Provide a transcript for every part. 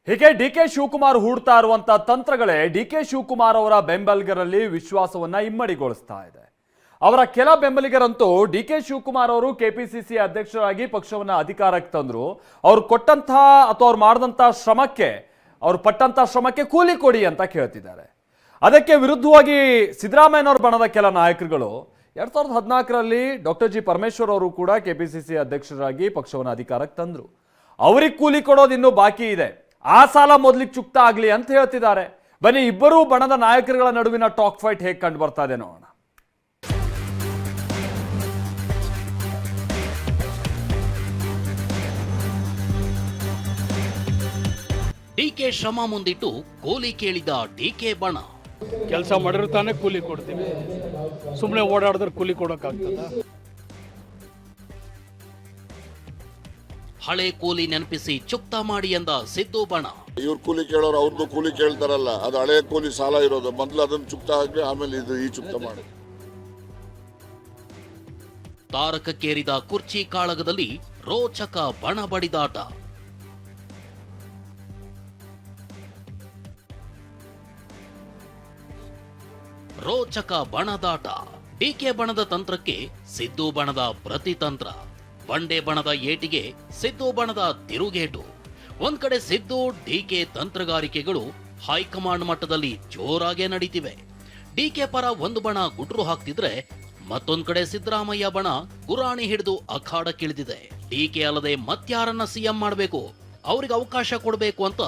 ಹೀಗೆ ಡಿಕೆ ಶಿವಕುಮಾರ್ ಹೂಡ್ತಾ ಇರುವಂತ ತಂತ್ರಗಳೇ ಡಿಕೆ ಶಿವಕುಮಾರ್ ಅವರ ಬೆಂಬಲಿಗರಲ್ಲಿ ವಿಶ್ವಾಸವನ್ನ ಇಮ್ಮಡಿಗೊಳಿಸ್ತಾ ಇದೆ. ಅವರ ಕೆಲ ಬೆಂಬಲಿಗರಂತೂ ಡಿಕೆ ಶಿವಕುಮಾರ್ ಅವರು ಕೆಪಿಸಿಸಿ ಅಧ್ಯಕ್ಷರಾಗಿ ಪಕ್ಷವನ್ನ ಅಧಿಕಾರಕ್ಕೆ ತಂದ್ರು, ಅವ್ರು ಕೊಟ್ಟಂತಹ ಅಥವಾ ಅವ್ರು ಮಾಡಿದಂತ ಶ್ರಮಕ್ಕೆ, ಅವ್ರು ಪಟ್ಟಂತ ಶ್ರಮಕ್ಕೆ ಕೂಲಿ ಕೊಡಿ ಅಂತ ಕೇಳ್ತಿದ್ದಾರೆ. ಅದಕ್ಕೆ ವಿರುದ್ಧವಾಗಿ ಸಿದ್ದರಾಮಯ್ಯನವರ ಬಣದ ಕೆಲ ನಾಯಕರುಗಳು 2014ರಲ್ಲಿ ಡಾಕ್ಟರ್ ಜಿ ಪರಮೇಶ್ವರ್ ಅವರು ಕೂಡ ಕೆಪಿಸಿಸಿ ಅಧ್ಯಕ್ಷರಾಗಿ ಪಕ್ಷವನ್ನು ಅಧಿಕಾರಕ್ಕೆ ತಂದ್ರು. ಅವ್ರಿಗೆ ಕೂಲಿ ಕೊಡೋದು ಇನ್ನೂ ಬಾಕಿ ಇದೆ, ಆ ಸಾಲ ಮೊದಲಿಗೆ ಚುಕ್ತ ಆಗ್ಲಿ ಅಂತ ಹೇಳ್ತಿದ್ದಾರೆ. ಬನ್ನಿ ಇಬ್ಬರೂ ಬಣದ ನಾಯಕರುಗಳ ನಡುವಿನ ಟಾಕ್ ಫೈಟ್ ಹೇಗೆ ಕಂಡು ಬರ್ತಾ ಇದೆ ನೋಡೋಣ. ಡಿಕೆ ಶ್ರಮ ಮುಂದಿಟ್ಟು ಕೂಲಿ ಕೇಳಿದ ಡಿಕೆ ಬಣ. ಕೆಲಸ ಮಾಡಿದ್ರೆ ತಾನೇ ಕೂಲಿ ಕೊಡ್ತೀವಿ, ಸುಮ್ಮನೆ ಓಡಾಡಿದ್ರೆ ಕೂಲಿ ಕೊಡೋಕ್ಕಾಗ್ತದ? ಹಳೆ ಕೂಲಿ ನೆನಪಿಸಿ ಚುಕ್ತ ಮಾಡಿ ಎಂದ ಸಿದ್ದು ಬಣ. ಇವ್ರು ಕೂಲಿ ಕೇಳೋರು ಅವ್ರದ್ದು ಕೂಲಿ ಕೇಳ್ತಾರಲ್ಲ, ಅದು ಹಳೆ ಕೂಲಿ ಸಾಲ ಇರೋದು, ಮೊದಲು ಅದನ್ನು ಚುಕ್ತ ಹಾಕಿ ಆಮೇಲೆ ಈ ಚುಕ್ತ ಮಾಡಿ. ತಾರಕಕ್ಕೇರಿದ ಕುರ್ಚಿ ಕಾಳಗದಲ್ಲಿ ರೋಚಕ ಬಣ ಬಡಿದಾಟ. ರೋಚಕ ಬಣದಾಟ. ಡಿಕೆ ಬಣದ ತಂತ್ರಕ್ಕೆ ಸಿದ್ದು ಬಣದ ಪ್ರತಿತಂತ್ರ. ಬಂಡೆ ಬಣದ ಏಟಿಗೆ ಸಿದ್ದು ಬಣದ ತಿರುಗೇಟು. ಒಂದ್ ಕಡೆ ಸಿದ್ದು ಡಿಕೆ ತಂತ್ರಗಾರಿಕೆಗಳು ಹೈಕಮಾಂಡ್ ಮಟ್ಟದಲ್ಲಿ ಜೋರಾಗೆ ನಡೀತಿವೆ. ಡಿಕೆ ಪರ ಒಂದು ಬಣ ಗುಟ್ರು ಹಾಕ್ತಿದ್ರೆ, ಮತ್ತೊಂದ್ ಕಡೆ ಸಿದ್ದರಾಮಯ್ಯ ಬಣ ಗುರಾಣಿ ಹಿಡಿದು ಅಖಾಡಕ್ಕಿಳಿದಿದೆ. ಡಿಕೆ ಅಲ್ಲದೆ ಮತ್ಯಾರನ್ನ ಸಿಎಂ ಮಾಡಬೇಕು, ಅವ್ರಿಗೆ ಅವಕಾಶ ಕೊಡಬೇಕು ಅಂತ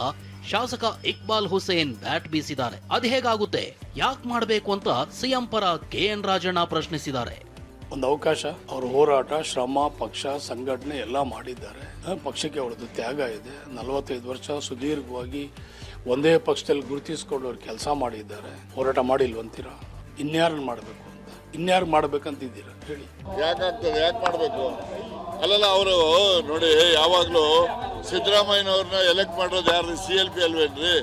ಶಾಸಕ ಇಕ್ಬಾಲ್ ಹುಸೇನ್ ಬ್ಯಾಟ್ ಬೀಸಿದ್ದಾರೆ. ಅದು ಹೇಗಾಗುತ್ತೆ, ಯಾಕೆ ಮಾಡಬೇಕು ಅಂತ ಸಿಎಂ ಪರ KN ರಾಜಣ್ಣ ಪ್ರಶ್ನಿಸಿದ್ದಾರೆ. ಒಂದು ಅವಕಾಶ, ಅವ್ರ ಹೋರಾಟ, ಶ್ರಮ, ಪಕ್ಷ ಸಂಘಟನೆ ಎಲ್ಲ ಮಾಡಿದ್ದಾರೆ. ಪಕ್ಷಕ್ಕೆ ಅವ್ರದ್ದು ತ್ಯಾಗ ಇದೆ. 45 ವರ್ಷ ಸುದೀರ್ಘವಾಗಿ ಒಂದೇ ಪಕ್ಷದಲ್ಲಿ ಗುರುತಿಸ್ಕೊಂಡು ಅವ್ರು ಕೆಲಸ ಮಾಡಿದ್ದಾರೆ. ಹೋರಾಟ ಮಾಡಿಲ್ವಂತೀರಾ? ಇನ್ಯಾರನ್ನ ಮಾಡಬೇಕು ಅಂತ, ಇನ್ಯಾರು ಮಾಡ್ಬೇಕಂತಿದ್ದೀರಾ ಹೇಳಿ? ಯಾಕಾಗ್ತದೆ, ಯಾಕೆ ಮಾಡಬೇಕು? ಅಲ್ಲಲ್ಲ, ಅವರು ನೋಡಿ, ಯಾವಾಗಲೂ ಸಿದ್ದರಾಮಯ್ಯನವ್ರನ್ನ ಎಲೆಕ್ಟ್ ಮಾಡೋದು ಯಾರು? CLP ಅಲ್ವೇನ್ರಿ?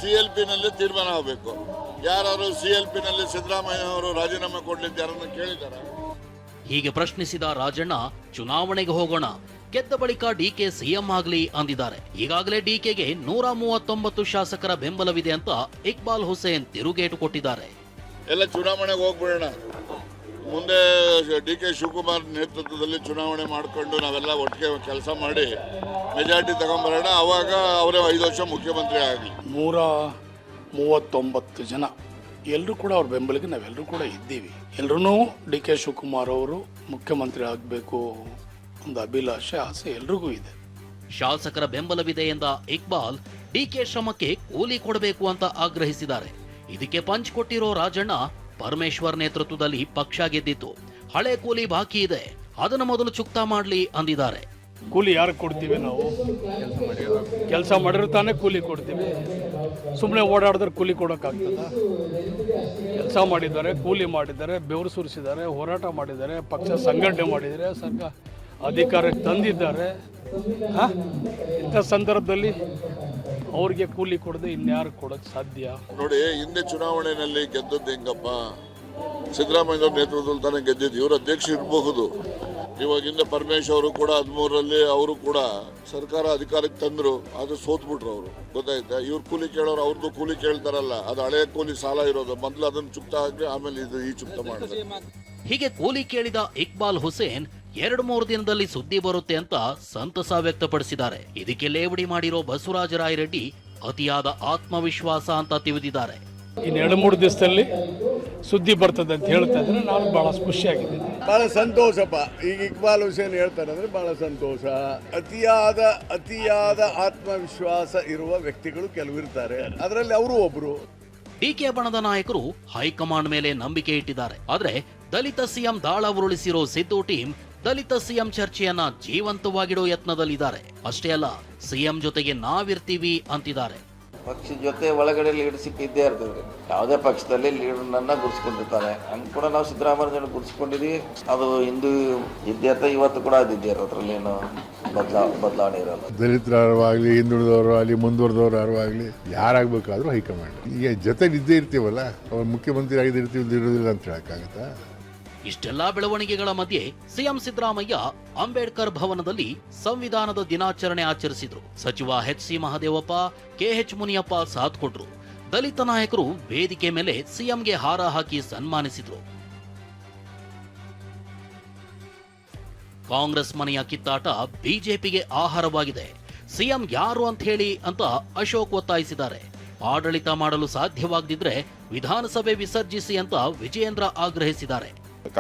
CLP ನಲ್ಲಿ ತೀರ್ಮಾನ ಆಗಬೇಕು. ಯಾರು CLP ನಲ್ಲಿ ಸಿದ್ದರಾಮಯ್ಯನವರು ರಾಜೀನಾಮೆ ಕೊಡ್ಲಿಕ್ಕೆ ಯಾರನ್ನ ಕೇಳಿದಾರ? ಹೀಗೆ ಪ್ರಶ್ನಿಸಿದ ರಾಜಣ್ಣ, ಚುನಾವಣೆಗೆ ಹೋಗೋಣ, ಗೆದ್ದ ಬಳಿಕ ಡಿಕೆ ಸಿಎಂ ಆಗ್ಲಿ ಅಂದಿದ್ದಾರೆ. ಈಗಾಗಲೇ ಡಿಕೆಗೆ 139 ಶಾಸಕರ ಬೆಂಬಲವಿದೆ ಅಂತ ಇಕ್ಬಾಲ್ ಹುಸೇನ್ ತಿರುಗೇಟು ಕೊಟ್ಟಿದ್ದಾರೆ. ಎಲ್ಲ ಚುನಾವಣೆಗೆ ಹೋಗ್ಬಿಡೋಣ, ಮುಂದೆ ಡಿಕೆ ಶಿವಕುಮಾರ್ ನೇತೃತ್ವದಲ್ಲಿ ಚುನಾವಣೆ ಮಾಡಿಕೊಂಡು ನಾವೆಲ್ಲ ಒಟ್ಟಿಗೆ ಕೆಲಸ ಮಾಡಿ ಮೆಜಾರಿಟಿ ತಗೊಂಡ್ಬರೋಣ. ಅವಾಗ ಅವರೇ 5 ವರ್ಷ ಮುಖ್ಯಮಂತ್ರಿ ಆಗಲಿ. 139 ಜನ ಎಲ್ಲರೂ ಕೂಡ ಅವ್ರ ಬೆಂಬಲಿಗೆ ನಾವೆಲ್ಲರೂ ಕೂಡ ಇದ್ದೀವಿ. ಎಲ್ಲರೂ ಡಿಕೆ ಶಿವಕುಮಾರ್ ಅವರು ಮುಖ್ಯಮಂತ್ರಿ ಆಗಬೇಕು ಒಂದು ಅಭಿಲಾಷೆ, ಆಸೆ ಎಲ್ರಿಗೂ ಇದೆ. ಶಾಸಕರ ಬೆಂಬಲವಿದೆ ಎಂದ ಇಕ್ಬಾಲ್ ಡಿಕೆ ಶ್ರಮಕ್ಕೆ ಕೂಲಿ ಕೊಡಬೇಕು ಅಂತ ಆಗ್ರಹಿಸಿದ್ದಾರೆ. ಇದಕ್ಕೆ ಪಂಚ್ ಕೊಟ್ಟಿರೋ ರಾಜಣ್ಣ, ಪರಮೇಶ್ವರ್ ನೇತೃತ್ವದಲ್ಲಿ ಪಕ್ಷ ಗೆದ್ದಿತ್ತು, ಹಳೆ ಕೂಲಿ ಬಾಕಿ ಇದೆ, ಅದನ್ನು ಮೊದಲು ಚುಕ್ತ ಮಾಡ್ಲಿ ಅಂದಿದ್ದಾರೆ. ಕೂಲಿ ಯಾರು ಕೊಡ್ತೀವಿ? ನಾವು ಕೆಲಸ ಮಾಡಿದ್ರೆ ತಾನೇ ಕೂಲಿ ಕೊಡ್ತೀವಿ, ಸುಮ್ಮನೆ ಓಡಾಡಿದ್ರೆ ಕೂಲಿ ಕೊಡೋಕ್ಕಾಗ್ತದ? ಕೆಲಸ ಮಾಡಿದ್ದಾರೆ, ಕೂಲಿ ಮಾಡಿದ್ದಾರೆ, ಬೆವರು ಸುರಿಸಿದ್ದಾರೆ, ಹೋರಾಟ ಮಾಡಿದ್ದಾರೆ, ಪಕ್ಷ ಸಂಘಟನೆ ಮಾಡಿದ್ದಾರೆ, ಸರ್ಕಾರ ಅಧಿಕಾರಕ್ಕೆ ತಂದಿದ್ದಾರೆ. ಇಂಥ ಸಂದರ್ಭದಲ್ಲಿ ಅವ್ರಿಗೆ ಕೂಲಿ ಕೊಡದೆ ಇನ್ಯಾರು ಕೊಡೋಕೆ ಸಾಧ್ಯ? ನೋಡಿ, ಹಿಂದೆ ಚುನಾವಣೆಯಲ್ಲಿ ಗೆದ್ದದ್ದು ಹೆಂಗಪ್ಪ? ಸಿದ್ದರಾಮಯ್ಯ ನೇತೃತ್ವದಲ್ಲಿ ತಾನೇ ಗೆದ್ದಿದ್ದು. ಇವರು ಅಧ್ಯಕ್ಷ ಇರಬಹುದು. ಇವಾಗ ಹಿಂದೆ ಪರಮೇಶ್ವರ್ ಅವರು ಕೂಡ 13ರಲ್ಲಿ ಅವರು ಕೂಡ ಸರ್ಕಾರ ಅಧಿಕಾರಕ್ಕೆ ತಂದ್ರು, ಅದು ಸೋತ್ಬಿಟ್ರು ಅವರು. ಗೊತ್ತಾಯ್ತಾ? ಇವ್ರು ಕೂಲಿ ಕೇಳೋರು ಅವ್ರದ್ದು ಕೂಲಿ ಕೇಳ್ತಾರಲ್ಲ, ಅದು ಹಳೆ ಕೂಲಿ ಸಾಲ ಇರೋದು, ಮೊದಲು ಅದನ್ನು ಚುಕ್ತ ಹಾಕಿ ಆಮೇಲೆ ಈ ಚುಕ್ತ ಮಾಡಿದ್ರೆ. ಹೀಗೆ ಕೂಲಿ ಕೇಳಿದ ಇಕ್ಬಾಲ್ ಹುಸೇನ್ 2-3 ದಿನದಲ್ಲಿ ಸುದ್ದಿ ಬರುತ್ತೆ ಅಂತ ಸಂತಸ ವ್ಯಕ್ತಪಡಿಸಿದ್ದಾರೆ. ಇದಕ್ಕೆ ಲೇವಡಿ ಮಾಡಿರೋ ಬಸವರಾಜ ರಾಯರೆಡ್ಡಿ ಅತಿಯಾದ ಆತ್ಮವಿಶ್ವಾಸ ಅಂತ ತಿಳಿದಿದ್ದಾರೆ. ಇನ್ನು 2-3 ದಿವಸದಲ್ಲಿ ಸುದ್ದಿ ಬರ್ತದೆ ಅಂತ ಹೇಳ್ತಾ ಇದ್ರೆ ನಾನು ಬಹಳ ಖುಷಿಯಾಗಿದ್ದೀನಿ. ಬಹಳ ಸಂತೋಷಪ್ಪ. ಈಗ ಇಕ್ಬಾಲ್ ಹುಸೇನ್ ಹೇಳ್ತಾರೆ ಅಂದ್ರೆ ಬಹಳ ಸಂತೋಷ. ಅತಿಯಾದ ಆತ್ಮವಿಶ್ವಾಸ ಇರುವ ವ್ಯಕ್ತಿಗಳು ಕೆಲವು ಇರ್ತಾರೆ, ಅದರಲ್ಲಿ ಅವರು ಒಬ್ರು. ಡಿಕೆ ಬಣದ ನಾಯಕರು ಹೈಕಮಾಂಡ್ ಮೇಲೆ ನಂಬಿಕೆ ಇಟ್ಟಿದ್ದಾರೆ. ಆದ್ರೆ ದಲಿತ ಸಿಎಂ ದಾಳ ಉರುಳಿಸಿರೋ ಸಿದ್ದು ಟೀಮ್ ದಲಿತ ಸಿಎಂ ಚರ್ಚೆಯನ್ನ ಜೀವಂತವಾಗಿಡೋ ಯತ್ನದಲ್ಲಿದ್ದಾರೆ. ಅಷ್ಟೇ ಅಲ್ಲ, ಸಿಎಂ ಜೊತೆಗೆ ನಾವಿರ್ತೀವಿ ಅಂತಿದ್ದಾರೆ. ಪಕ್ಷದ ಜೊತೆ ಒಳಗಡೆ ಲೀಡರ್ಶಿಪ್ ಇದ್ದೇ ಇರ್ತದೆ. ಯಾವುದೇ ಪಕ್ಷದಲ್ಲಿ ಲೀಡರ್ನನ್ನ ಗುರುಸ್ಕೊಂಡಿರ್ತಾರೆ. ಹಂಗೆ ಕೂಡ ನಾವು ಸಿದ್ದರಾಮಯ್ಯ ಗುರುಸ್ಕೊಂಡಿದ್ವಿ. ಅದು ಹಿಂದೂ ವಿದ್ಯಾರ್ಥಿ ಇವತ್ತು ಕೂಡ ಅದು ಇದ್ದೇ ಅದ್ರಲ್ಲಿ ಏನು ಬದಲಾವಣೆ ಇರಲ್ಲ. ದಲಿತರಾಗಲಿ, ಹಿಂದುಳಿದವರು ಆಗಲಿ, ಮುಂದುವರೆದವರು ಆಗಲಿ, ಯಾರಾಗಬೇಕಾದ್ರೂ ಹೈಕಮಾಂಡ್ ಈಗ ಜೊತೆಗೆ ಇದ್ದೇ ಇರ್ತೀವಲ್ಲ. ಅವ್ರು ಮುಖ್ಯಮಂತ್ರಿ ಆಗಿದ್ದಿರ್ತೀವಿ, ಇರೋದಿಲ್ಲ ಅಂತ ಹೇಳಕ್ಕಾಗತ್ತಾ? ಇಷ್ಟೆಲ್ಲಾ ಬೆಳವಣಿಗೆಗಳ ಮಧ್ಯೆ ಸಿಎಂ ಸಿದ್ದರಾಮಯ್ಯ ಅಂಬೇಡ್ಕರ್ ಭವನದಲ್ಲಿ ಸಂವಿಧಾನದ ದಿನಾಚರಣೆ ಆಚರಿಸಿದ್ರು. ಸಚಿವ ಎಚ್.ಸಿ. ಮಹದೇವಪ್ಪ, ಕೆಎಚ್ ಮುನಿಯಪ್ಪ ಸಾಥ್ ಕೊಟ್ರು. ದಲಿತ ನಾಯಕರು ವೇದಿಕೆ ಮೇಲೆ ಸಿಎಂಗೆ ಹಾರ ಹಾಕಿ ಸನ್ಮಾನಿಸಿದ್ರು. ಕಾಂಗ್ರೆಸ್ ಮನೆಯ ಕಿತ್ತಾಟ ಬಿಜೆಪಿಗೆ ಆಹಾರವಾಗಿದೆ. ಸಿಎಂ ಯಾರು ಅಂತ ಹೇಳಿ ಅಂತ ಅಶೋಕ್ ಒತ್ತಾಯಿಸಿದ್ದಾರೆ. ಆಡಳಿತ ಮಾಡಲು ಸಾಧ್ಯವಾಗದಿದ್ರೆ ವಿಧಾನಸಭೆ ವಿಸರ್ಜಿಸಿ ಅಂತ ವಿಜಯೇಂದ್ರ ಆಗ್ರಹಿಸಿದ್ದಾರೆ.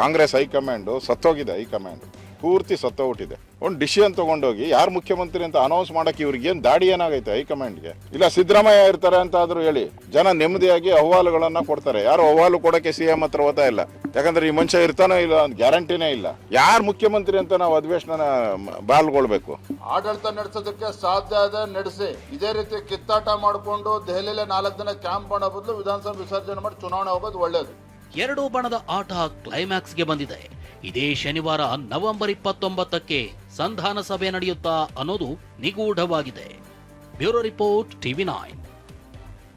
ಕಾಂಗ್ರೆಸ್ ಹೈಕಮಾಂಡ್ ಸತ್ತೋಗಿದೆ. ಹೈಕಮಾಂಡ್ ಪೂರ್ತಿ ಸತ್ತೋಗ್ಬಿಟ್ಟಿದೆ. ಒಂದು ಡಿಸಿಷನ್ ತಗೊಂಡೋಗಿ ಯಾರು ಮುಖ್ಯಮಂತ್ರಿ ಅಂತ ಅನೌನ್ಸ್ ಮಾಡಕ್ಕೆ ಇವ್ರಿಗೆ ಏನ್ ದಾಡಿ ಏನಾಗೈತೆ ಹೈಕಮಾಂಡ್ಗೆ? ಇಲ್ಲ ಸಿದ್ದರಾಮಯ್ಯ ಇರ್ತಾರೆ ಅಂತ ಆದ್ರೂ ಹೇಳಿ, ಜನ ನೆಮ್ಮದಿಯಾಗಿ ಅಹವಾಲುಗಳನ್ನ ಕೊಡ್ತಾರೆ. ಯಾರು ಅಹವಾಲು ಕೊಡಕ್ಕೆ ಸಿಎಂ ಹತ್ರ ಓದ್ತಾ ಇಲ್ಲ. ಯಾಕಂದ್ರೆ ಈ ಮನುಷ್ಯ ಇರ್ತಾನೋ ಇಲ್ಲ ಅಂತ ಗ್ಯಾರಂಟಿನೇ ಇಲ್ಲ. ಯಾರು ಮುಖ್ಯಮಂತ್ರಿ ಅಂತ ನಾವು ಅಧಿವೇಶನ ಬಾಳ್ಗೊಳ್ಬೇಕು. ಆಡಳಿತ ನಡೆಸೋದಕ್ಕೆ ಸಾಧ್ಯ ಆದ ನಡೆಸಿ. ಇದೇ ರೀತಿ ಕಿತ್ತಾಟ ಮಾಡಿಕೊಂಡು ದೆಹಲಿಯಲ್ಲಿ 4 ದಿನ ಕ್ಯಾಂಪ್ ಮಾಡೋ ಬದಲು ವಿಧಾನಸಭೆ ವಿಸರ್ಜನೆ ಮಾಡಿ ಚುನಾವಣೆ ಹೋಗೋದು ಒಳ್ಳೇದು. ಎರಡೂ ಬಣದ ಆಟ ಕ್ಲೈಮ್ಯಾಕ್ಸ್ಗೆ ಬಂದಿದೆ. ಇದೇ ಶನಿವಾರ ನವೆಂಬರ್ 29ಕ್ಕೆ ಸಂಧಾನ ಸಭೆ ನಡೆಯುತ್ತಾ ಅನ್ನೋದು ನಿಗೂಢವಾಗಿದೆ. Bureau report, TV9.